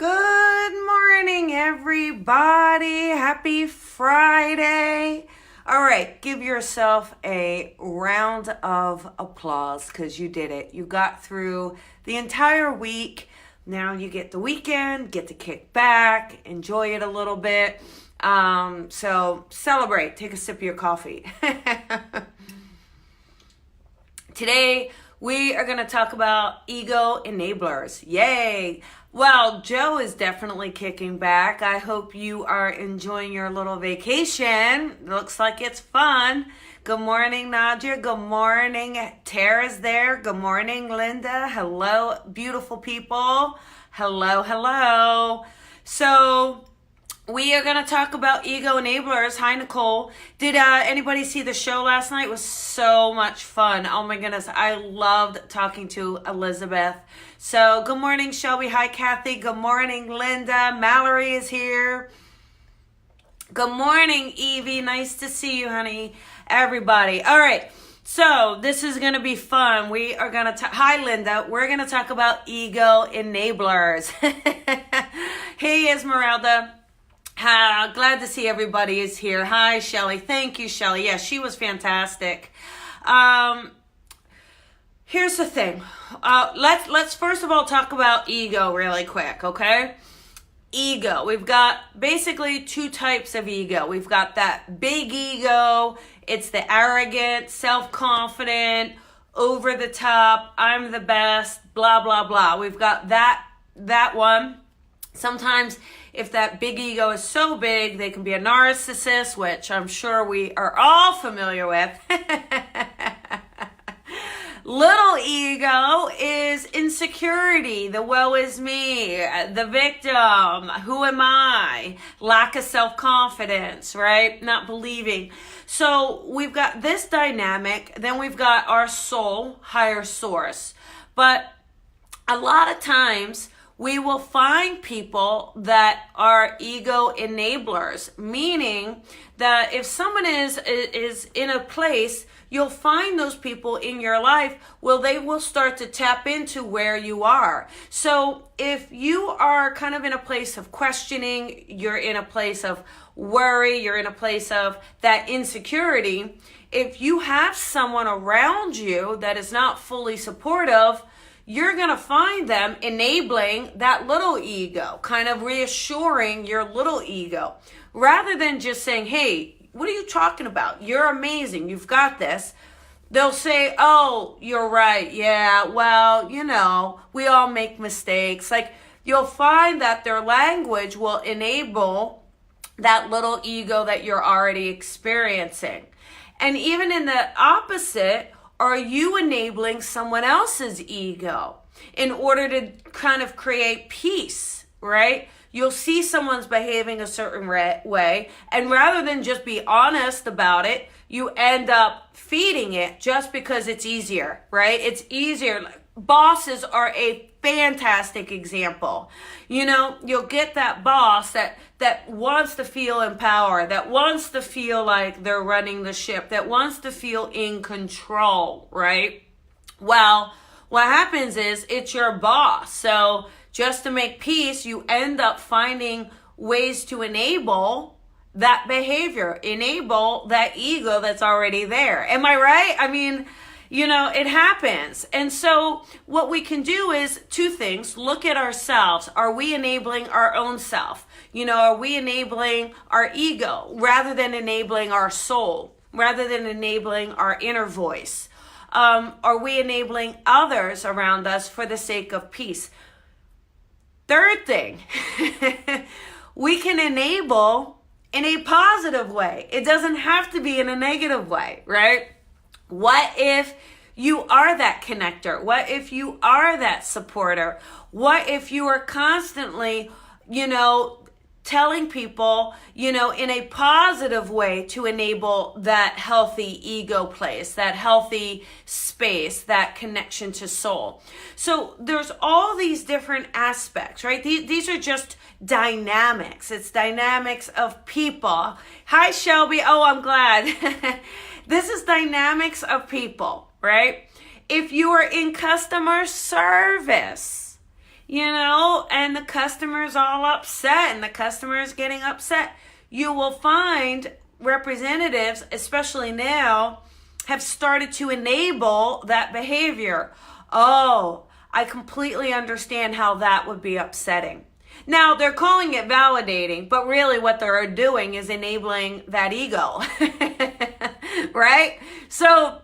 Good morning, everybody. Happy Friday. All right, give yourself a round of applause because you did it. You got through the entire week. Now you get the weekend, get to kick back, enjoy it a little bit. So celebrate. Take a sip of your coffee. Today, we are going to talk about ego enablers. Yay! Well, Joe is definitely kicking back. I hope you are enjoying your little vacation. Looks like it's fun. Good morning, Nadia. Good morning. Tara's there. Good morning, Linda. Hello, beautiful people. Hello, hello. So we are going to talk about ego enablers. Hi, Nicole. Did anybody see the show last night? It was so much fun. Oh my goodness. I loved talking to Elizabeth. So good morning, Shelby. Hi, Kathy. Good morning, Linda. Mallory is here. Good morning, Evie. Nice to see you, honey. Everybody. All right. So this is going to be fun. We are going to hi, Linda. We're going to talk about ego enablers. Hey, Esmeralda. Glad to see everybody is here. Hi, Shelly. Thank you, Shelly. Yeah, she was fantastic. Here's the thing. Let's first of all talk about ego really quick, okay? Ego. We've got basically two types of ego. We've got that big ego. It's the arrogant, self-confident, over the top, I'm the best, blah, blah, blah. We've got that one. Sometimes if that big ego is so big, they can be a narcissist, which I'm sure we are all familiar with. Little ego is insecurity, the woe is me, the victim, who am I, lack of self-confidence, right? Not believing. So we've got this dynamic, then we've got our soul, higher source. But a lot of times we will find people that are ego enablers, meaning that if someone is in a place, you'll find those people in your life, well, they will start to tap into where you are. So if you are kind of in a place of questioning, you're in a place of worry, you're in a place of that insecurity, if you have someone around you that is not fully supportive, you're going to find them enabling that little ego, kind of reassuring your little ego, rather than just saying, hey, what are you talking about? You're amazing. You've got this. They'll say, oh, you're right. Yeah, well, we all make mistakes. Like, you'll find that their language will enable that little ego that you're already experiencing. And even in the opposite, are you enabling someone else's ego in order to kind of create peace, right? You'll see someone's behaving a certain way, and rather than just be honest about it, you end up feeding it just because it's easier, right? It's easier. Bosses are a fantastic example. You'll get that boss that wants to feel empowered, that wants to feel like they're running the ship, that wants to feel in control, right? Well, what happens is it's your boss. So just to make peace, you end up finding ways to enable that behavior, enable that ego that's already there. Am I right? I mean, it happens. And so what we can do is two things. Look at ourselves. Are we enabling our own self? Are we enabling our ego rather than enabling our soul, rather than enabling our inner voice? Are we enabling others around us for the sake of peace? Third thing, we can enable in a positive way. It doesn't have to be in a negative way, right? What if you are that connector? What if you are that supporter? What if you are constantly, telling people, in a positive way to enable that healthy ego place, that healthy space, that connection to soul. So there's all these different aspects, right? These are just dynamics. It's dynamics of people. Hi, Shelby. Oh, I'm glad. This is dynamics of people, right? If you are in customer service, and the customer's all upset and the customer is getting upset. You will find representatives, especially now, have started to enable that behavior. Oh, I completely understand how that would be upsetting. Now, they're calling it validating, but really what they're doing is enabling that ego, right? So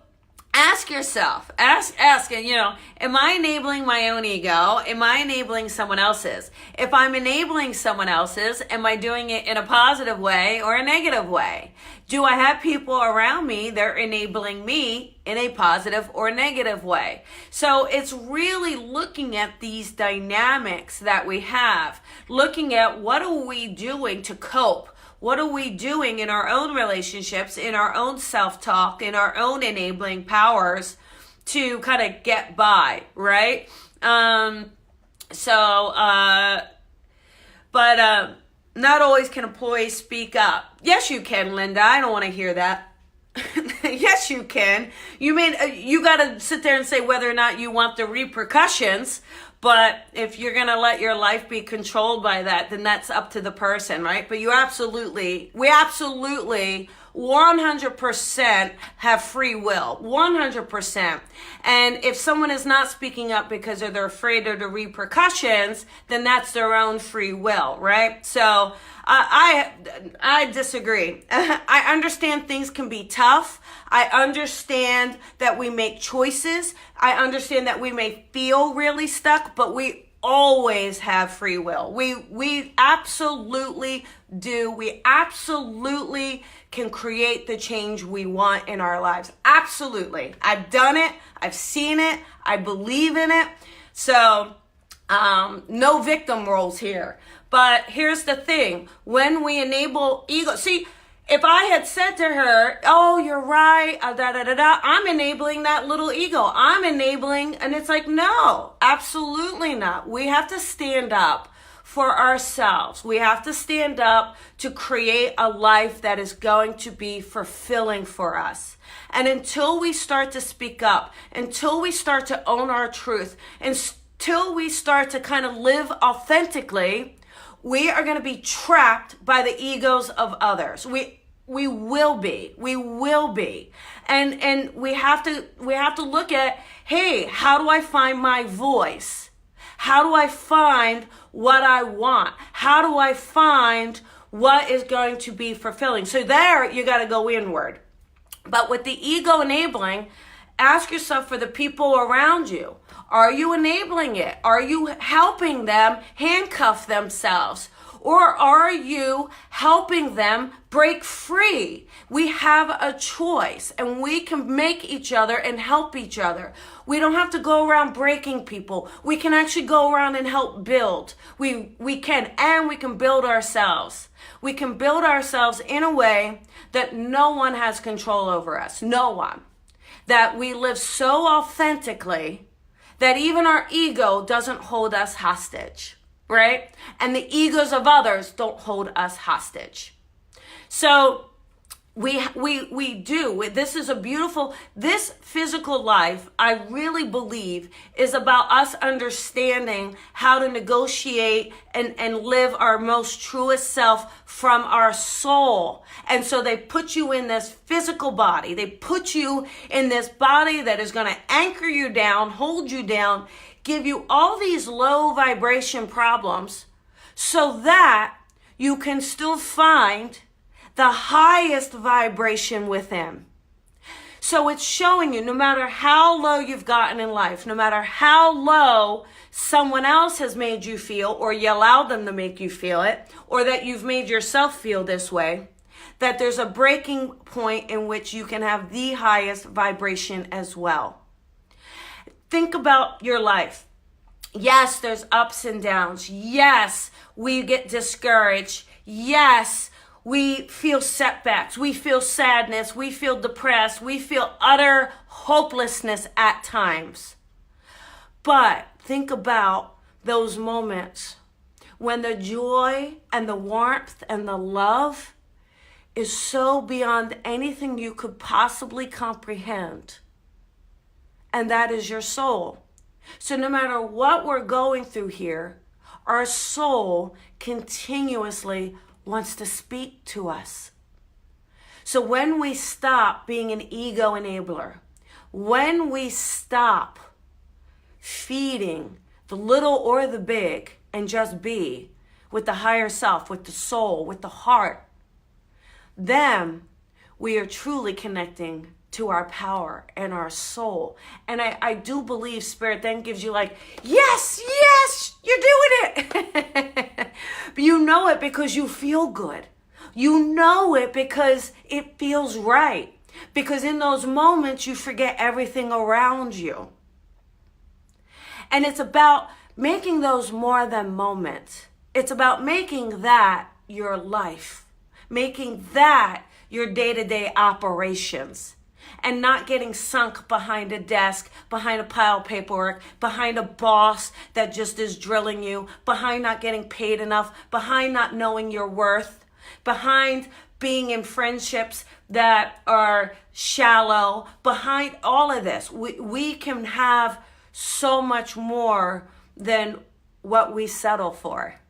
ask yourself, ask, am I enabling my own ego? Am I enabling someone else's? If I'm enabling someone else's, am I doing it in a positive way or a negative way? Do I have people around me that are enabling me in a positive or negative way? So it's really looking at these dynamics that we have, looking at what are we doing to cope? What are we doing in our own relationships, in our own self-talk, in our own enabling powers to kind of get by, right? Not always can employees speak up. Yes, you can, Linda. I don't want to hear that. Yes, you can. You got to sit there and say whether or not you want the repercussions. But if you're going to let your life be controlled by that, then that's up to the person, right? But we absolutely 100% have free will, 100%. And if someone is not speaking up because they're afraid of the repercussions, then that's their own free will, right? So I disagree. I understand things can be tough. I understand that we make choices. I understand that we may feel really stuck, but we always have free will. We absolutely do. We absolutely can create the change we want in our lives. Absolutely. I've done it. I've seen it. I believe in it. So no victim roles here. But here's the thing. When we enable ego, see, if I had said to her, oh, you're right, I'm enabling that little ego. I'm enabling, and it's like, no, absolutely not. We have to stand up for ourselves. We have to stand up to create a life that is going to be fulfilling for us. And until we start to speak up, until we start to own our truth, until we start to kind of live authentically, we are going to be trapped by the egos of others. We will be. And we have to look at, hey, how do I find my voice? How do I find what I want? How do I find what is going to be fulfilling? So there, you got to go inward. But with the ego enabling, ask yourself for the people around you. Are you enabling it? Are you helping them handcuff themselves? Or are you helping them break free? We have a choice, and we can make each other and help each other. We don't have to go around breaking people. We can actually go around and help build. We can build ourselves. We can build ourselves in a way that no one has control over us. No one. That we live so authentically that even our ego doesn't hold us hostage, right? And the egos of others don't hold us hostage. So we do. This is a beautiful, this physical life, I really believe, is about us understanding how to negotiate and live our most truest self from our soul. And so they put you in this physical body. They put you in this body that is going to anchor you down, hold you down, give you all these low vibration problems so that you can still find the highest vibration within. So it's showing you, no matter how low you've gotten in life, no matter how low someone else has made you feel, or you allowed them to make you feel it, or that you've made yourself feel this way, that there's a breaking point in which you can have the highest vibration as well. Think about your life. Yes, there's ups and downs. Yes, we get discouraged. Yes, we feel setbacks, we feel sadness, we feel depressed, we feel utter hopelessness at times. But think about those moments when the joy and the warmth and the love is so beyond anything you could possibly comprehend. And that is your soul. So no matter what we're going through here, our soul continuously wants to speak to us. So when we stop being an ego enabler, when we stop feeding the little or the big and just be with the higher self, with the soul, with the heart, then we are truly connecting to our power and our soul. And I do believe Spirit then gives you like, yes, you're doing it. But you know it because you feel good. You know it because it feels right. Because in those moments, you forget everything around you. And it's about making those more than moments. It's about making that your life. Making that your day-to-day operations. And not getting sunk behind a desk, behind a pile of paperwork, behind a boss that just is drilling you, behind not getting paid enough, behind not knowing your worth, behind being in friendships that are shallow, behind all of this. We can have so much more than what we settle for.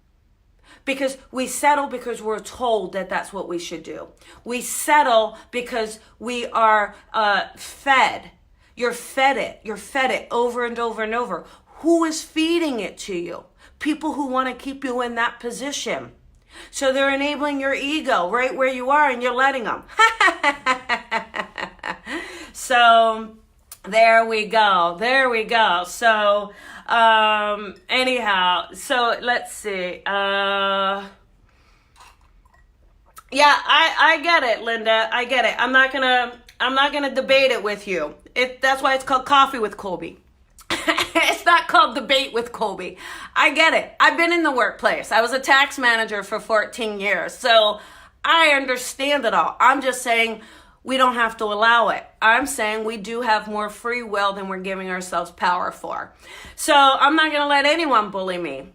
Because we settle because we're told that that's what we should do. We settle because we are fed. You're fed it over and over and over. Who is feeding it to you? People who want to keep you in that position. So they're enabling your ego right where you are, and you're letting them. So there we go. So anyhow, so let's see. Yeah, I get it, Linda. I get it. I'm not gonna debate it with you. That's why it's called Coffee with Colby. It's not called Debate with Colby. I get it. I've been in the workplace. I was a tax manager for 14 years. So I understand it all. I'm just saying we don't have to allow it. I'm saying we do have more free will than we're giving ourselves power for. So I'm not going to let anyone bully me.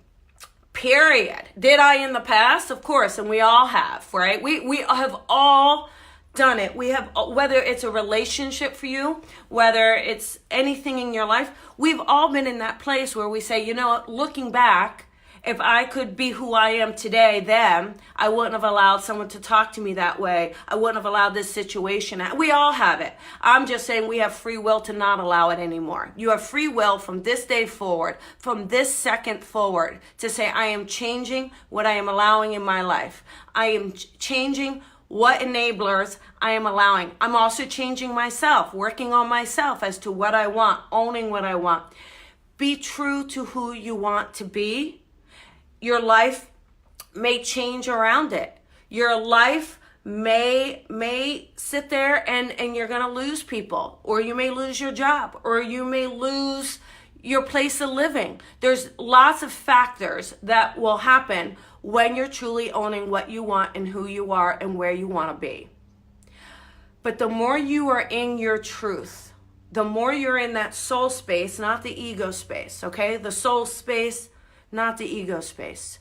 Period. Did I in the past? Of course, and we all have, right? We have all done it. We have, whether it's a relationship for you, whether it's anything in your life, we've all been in that place where we say, you know what, looking back, if I could be who I am today, then I wouldn't have allowed someone to talk to me that way. I wouldn't have allowed this situation. We all have it. I'm just saying we have free will to not allow it anymore. You have free will from this day forward, from this second forward, to say, I am changing what I am allowing in my life. I am changing what enablers I am allowing. I'm also changing myself, working on myself as to what I want, owning what I want. Be true to who you want to be. Your life may change around it. Your life may sit there and you're going to lose people, or you may lose your job, or you may lose your place of living. There's lots of factors that will happen when you're truly owning what you want and who you are and where you want to be. But the more you are in your truth, the more you're in that soul space, not the ego space, okay? The soul space, not the ego space,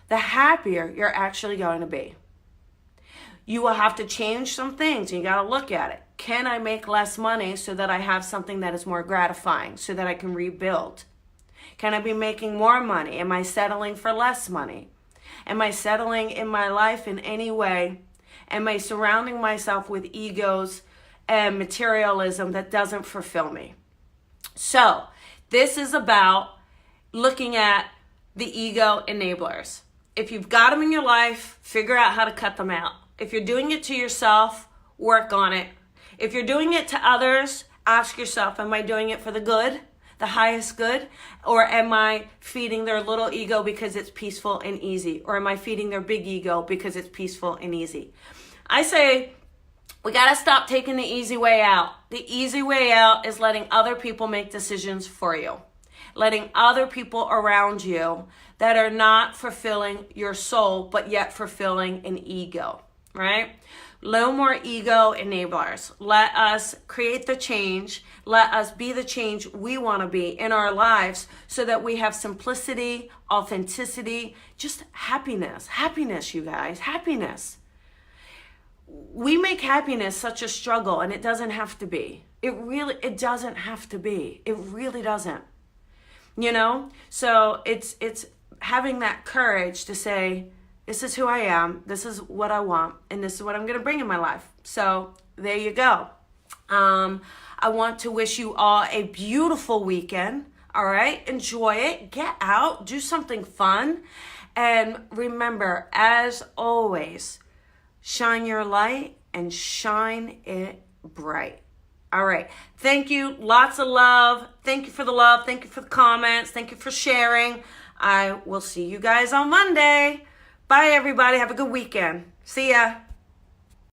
the happier you're actually going to be. You will have to change some things. You got to look at it. Can I make less money so that I have something that is more gratifying, so that I can rebuild? Can I be making more money? Am I settling for less money? Am I settling in my life in any way? Am I surrounding myself with egos and materialism that doesn't fulfill me? So this is about looking at the ego enablers. If you've got them in your life, figure out how to cut them out. If you're doing it to yourself, work on it. If you're doing it to others, ask yourself, am I doing it for the good, the highest good? Or am I feeding their little ego because it's peaceful and easy? Or am I feeding their big ego because it's peaceful and easy? I say we got to stop taking the easy way out. The easy way out is letting other people make decisions for you. Letting other people around you that are not fulfilling your soul, but yet fulfilling an ego, right? No more ego enablers. Let us create the change. Let us be the change we want to be in our lives so that we have simplicity, authenticity, just happiness. Happiness, you guys, happiness. We make happiness such a struggle, and it doesn't have to be. It doesn't have to be. It really doesn't. you know? So it's having that courage to say, this is who I am, this is what I want, and this is what I'm going to bring in my life. So there you go. I want to wish you all a beautiful weekend. All right, enjoy it, get out, do something fun, and remember, as always, shine your light and shine it bright. All right, thank you, lots of love. Thank you for the love, thank you for the comments, thank you for sharing. I will see you guys on Monday. Bye, everybody, have a good weekend. See ya.